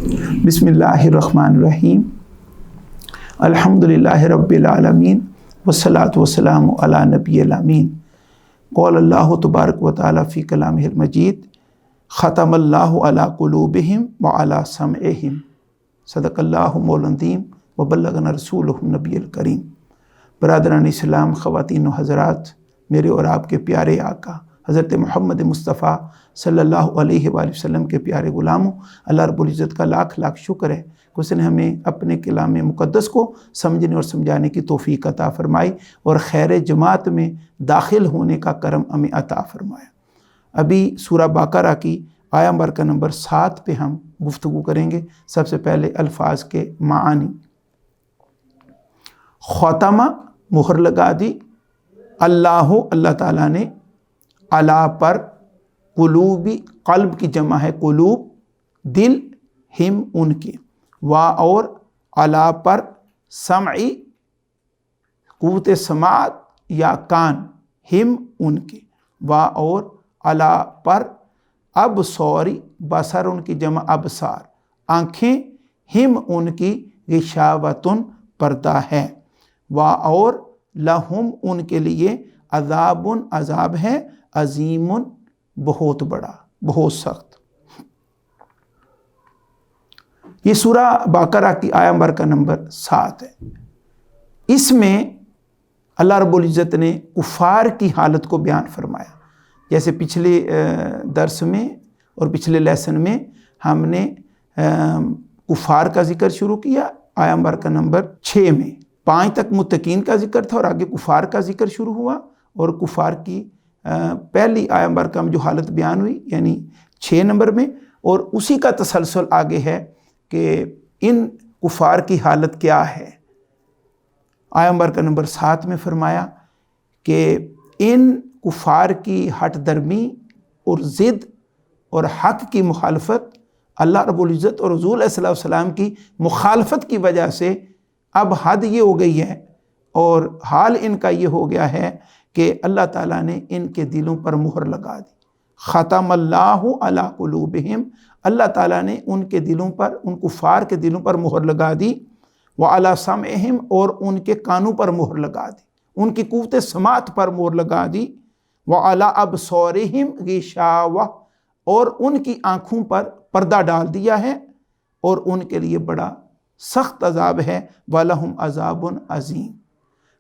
बिस्मिल्लाहिर्रहमानिर्रहीम। अल्हम्दुलिल्लाहि रब्बिल आलमीन वस्सलातु वस्सलामु अला नबिय्यिल अमीन। क़ाल अल्लाहु तबारक व तआला फ़ी कलामिहिल मजीद ख़तमल्लाहु अला क़ुलूबिहिम व अला समइहिम सदक़ल्लाहु मौलाना अज़ीम व बल्लगना रसूलुहुन नबिय्युल करीम। बरादरान इस्लाम, ख़वातीन व हज़रात, मेरे और आपके प्यारे आका हज़रत मोहम्मद मुस्तफ़ा सल्लल्लाहु अलैहि वसल्लम के प्यारे ग़ुलामों, अल्लाह रब्बुल इज़्ज़त का लाख लाख शुक्र है कि उसने हमें अपने कलाम मुक़द्दस को समझने और समझाने की तौफ़ीक़ अता फ़रमाई और खैर जमात में दाखिल होने का करम हमें अता फ़रमाया। अभी सूरह बक़रा की आया बरका नंबर 7 पे हम गुफ्तगू करेंगे। सबसे पहले अल्फाज के मानी। ख़तमा मुहर लगा दी, अल्लाह ताला ने, अला पर, कुलूबी क़ल्ब की जमा है कुलूब, दिल, हिम उनके, वा और, अला पर, समई क़ुव्वत समात या कान, हिम उनके, वा और, अला पर, अबसौरी बसर उनकी जमा अबसार, आँखें, हिम उनकी गिशावतुन पर्दा है, वा और, लहुम उनके लिए, अज़ाबुन अज़ाब है, अज़ीमुन बहुत बड़ा, बहुत सख्त। ये सूरह बक़रा की आया बरका नंबर 7 है। इसमें अल्लाह रब्बुल इज़्ज़त ने कुफ़ार की हालत को बयान फरमाया। जैसे पिछले दर्स में और पिछले लेसन में हमने कुफ़ार का ज़िक्र शुरू किया आया बरका नंबर 6 में। 5 तक मुत्तकीन का ज़िक्र था और आगे कुफ़ार का ज़िक्र शुरू हुआ और कुफ़ार की पहली आया बरका में जो हालत बयान हुई यानी 6 नंबर में, और उसी का तसलसल आगे है कि इन कुफ़ार की हालत क्या है। आया बरका नंबर 7 में फरमाया कि इन कुफ़ार की हट दर्मी और ज़िद और हक़ की मुखालफत, अल्लाह रब्बुल इज़्ज़त और रसूल सल्लल्लाहु अलैहि वसल्लम की मुखालफत की वजह से अब हद ये हो गई है और हाल इनका ये हो गया है कि अल्लाह ताला ने इनके दिलों पर मुहर लगा दी। ख़तमल्लाहु अला क़ुलूबिहिम, अल्लाह ताला ने उनके दिलों पर, उन कुफ़ार के दिलों पर मुहर लगा दी, व अला समइहिम और उनके कानों पर मुहर लगा दी, उनकी क़ुव्वत समात पर मुहर लगा दी, व अला अबसारिहिम गिशावा और उनकी आँखों पर पर्दा डाल दिया है और उनके लिए बड़ा सख्त अज़ाब है, वलहुम अज़ाबुन अज़ीम।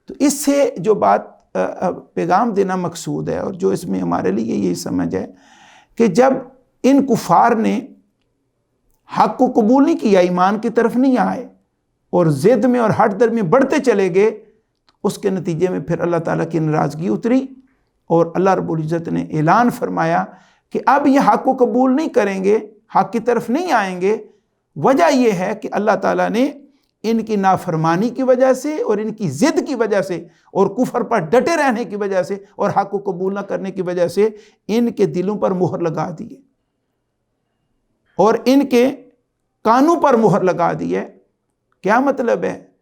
तो इससे जो बात पैगाम देना मकसूद है और जो इसमें हमारे लिए यही समझ है कि जब इन कुफ़ार ने हक़ को कबूल नहीं किया, ईमान की तरफ नहीं आए और ज़िद में और हट दर में बढ़ते चले गए, तो उसके नतीजे में फिर अल्लाह ताला की नाराज़गी उतरी और अल्लाह रब्बुल इज़्ज़त ने ऐलान फरमाया कि अब ये हक़ को कबूल नहीं करेंगे, हक़ की तरफ नहीं आएंगे। वजह यह है कि अल्लाह ताला ने इनकी नाफरमानी की वजह से और इनकी ज़िद की वजह से और कुफर पर डटे रहने की वजह से और हक़ को कबूल न करने की वजह से इनके दिलों पर मुहर लगा दी है और इनके कानों पर मुहर लगा दी है। क्या मतलब है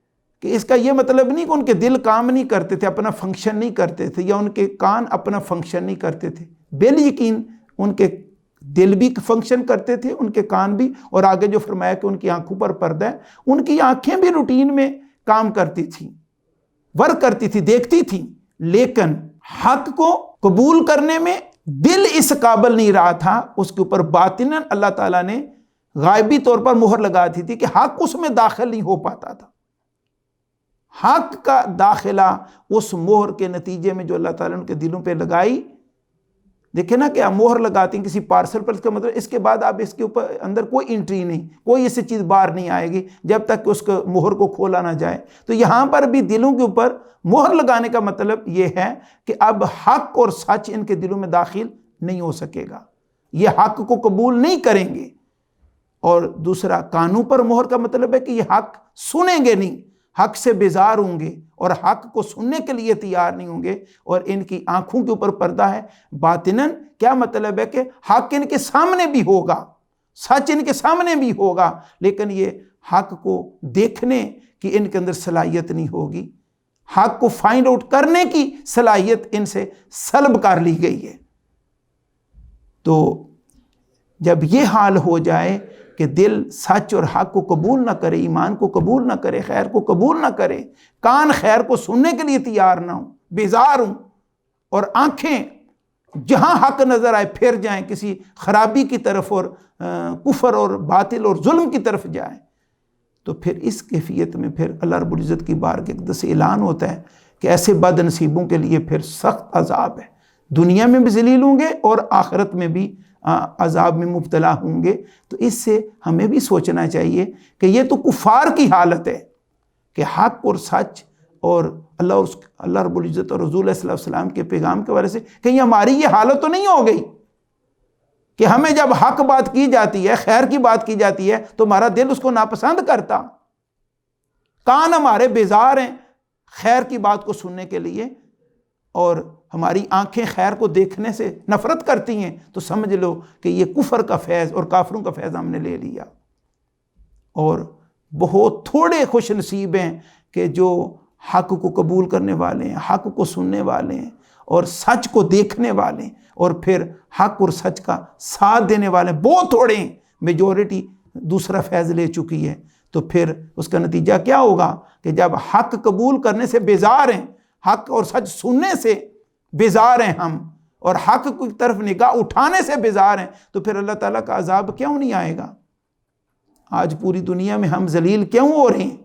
कि इसका ये मतलब नहीं कि उनके दिल काम नहीं करते थे, अपना फंक्शन नहीं करते थे, या उनके कान अपना फंक्शन नहीं करते थे। बिल यकीन उनके दिल भी फंक्शन करते थे, उनके कान भी, और आगे जो फरमाया कि उनकी आंखों पर पर्दा है, उनकी आंखें भी रूटीन में काम करती थी, वर्क करती थी, देखती थी, लेकिन हक को कबूल करने में दिल इस काबिल नहीं रहा था। उसके ऊपर बातिनन अल्लाह ताला ने गायबी तौर पर मुहर लगा दी थी कि हक उसमें दाखिल नहीं हो पाता था। हक का दाखिला उस मोहर के नतीजे में जो अल्लाह ताला ने उनके दिलों पे लगाई। देखे ना कि आप मोहर लगाते हैं किसी पार्सल पर, इसका मतलब इसके बाद आप इसके ऊपर अंदर कोई एंट्री नहीं, कोई ऐसी चीज़ बाहर नहीं आएगी जब तक कि उसको मोहर को खोला ना जाए। तो यहाँ पर भी दिलों के ऊपर मोहर लगाने का मतलब ये है कि अब हक और सच इनके दिलों में दाखिल नहीं हो सकेगा, ये हक को कबूल नहीं करेंगे। और दूसरा, कानों पर मोहर का मतलब है कि ये हक सुनेंगे नहीं, हक से बेजार होंगे और हक को सुनने के लिए तैयार नहीं होंगे। और इनकी आंखों के ऊपर पर्दा है। बातिनन क्या मतलब है कि हक इनके सामने भी होगा, सच इनके सामने भी होगा, लेकिन ये हक को देखने की इनके अंदर सलाहियत नहीं होगी, हक को फाइंड आउट करने की सलाहियत इनसे सल्ब कर ली गई है। तो जब ये हाल हो जाए کہ دل سچ اور حق کو قبول نہ کرے، ایمان کو قبول نہ کرے، خیر کو قبول نہ کرے، کان خیر کو سننے کے لیے تیار نہ ہوں، بیزار ہوں، اور آنکھیں جہاں حق نظر آئے پھر جائیں کسی خرابی کی طرف اور کفر اور باطل اور ظلم کی طرف جائیں، تو پھر اس کیفیت میں پھر اللہ رب العزت کی بارگاہ سے اعلان ہوتا ہے کہ ایسے بد نصیبوں کے لیے پھر سخت عذاب ہے، دنیا میں بھی ذلیل ہوں گے اور آخرت میں بھی عذاب میں مبتلا ہوں گے۔ تو اس سے ہمیں بھی سوچنا چاہیے کہ یہ تو کفار کی حالت ہے کہ حق اور سچ اور اللہ رب العزت اور رسول صلی اللہ علیہ وسلم کے پیغام کے بارے سے کہیں ہماری یہ حالت تو نہیں ہو گئی کہ ہمیں جب حق بات کی جاتی ہے، خیر کی بات کی جاتی ہے تو ہمارا دل اس کو ناپسند کرتا، کان ہمارے بیزار ہیں خیر کی بات کو سننے کے لیے، اور ہماری آنکھیں خیر کو دیکھنے سے نفرت کرتی ہیں، تو سمجھ لو کہ یہ کفر کا فیض اور کافروں کا فیض ہم نے لے لیا۔ اور بہت تھوڑے خوش نصیب ہیں کہ جو حق کو قبول کرنے والے ہیں، حق کو سننے والے ہیں، اور سچ کو دیکھنے والے ہیں، اور پھر حق اور سچ کا ساتھ دینے والے بہت تھوڑے ہیں۔ میجورٹی دوسرا فیض لے چکی ہے، تو پھر اس کا نتیجہ کیا ہوگا کہ جب حق قبول کرنے سے بیزار ہیں، حق اور سچ سننے سے بیزار ہیں ہم، اور حق کی طرف نگاہ اٹھانے سے بیزار ہیں، تو پھر اللہ تعالیٰ کا عذاب کیوں نہیں آئے گا؟ آج پوری دنیا میں ہم ذلیل کیوں ہو رہے ہیں؟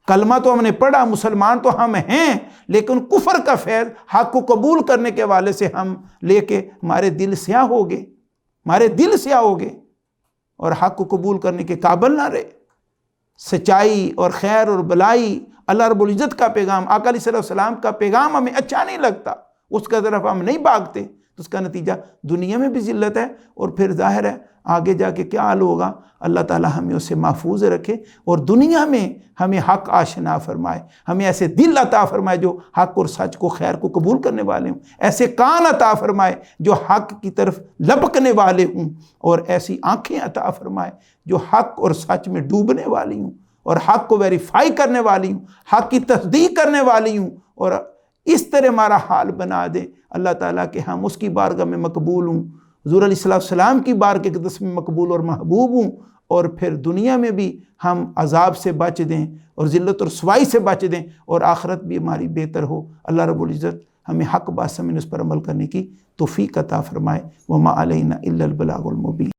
کلمہ تو ہم نے پڑھا، مسلمان تو ہم ہیں، لیکن کفر کا فیض حق کو قبول کرنے کے والے سے ہم لے کے ہمارے دل سیاہ ہو گئے، ہمارے دل سیاہ ہو گئے، اور حق کو قبول کرنے کے قابل نہ رہے۔ سچائی اور خیر اور بلائی، اللہ رب العزت کا پیغام، آقا علیہ السلام کا پیغام ہمیں اچھا نہیں لگتا، اس کا طرف ہم نہیں بھاگتے، تو اس کا نتیجہ دنیا میں بھی ذلت ہے، اور پھر ظاہر ہے آگے جا کے کیا حال ہوگا۔ اللہ تعالی ہمیں اس سے محفوظ رکھے، اور دنیا میں ہمیں حق آشنا فرمائے، ہمیں ایسے دل عطا فرمائے جو حق اور سچ کو خیر کو قبول کرنے والے ہوں، ایسے کان عطا فرمائے جو حق کی طرف لپکنے والے ہوں، اور ایسی آنکھیں عطا فرمائے جو حق اور سچ میں ڈوبنے والی ہوں، اور حق کو ویریفائی کرنے والی ہوں، حق کی تصدیق کرنے والی ہوں، اور اس طرح ہمارا حال بنا دے اللہ تعالیٰ کہ ہم اس کی بارگاہ میں مقبول ہوں، حضور علیہ السلام کی بارگاہ قدس میں مقبول اور محبوب ہوں، اور پھر دنیا میں بھی ہم عذاب سے بچ دیں اور ذلت اور رسوائی سے بچ دیں، اور آخرت بھی ہماری بہتر ہو۔ اللہ رب العزت ہمیں حق بات سمجھ اس پر عمل کرنے کی توفیق عطا فرمائے۔ وما علینا الا البلاغ المبین۔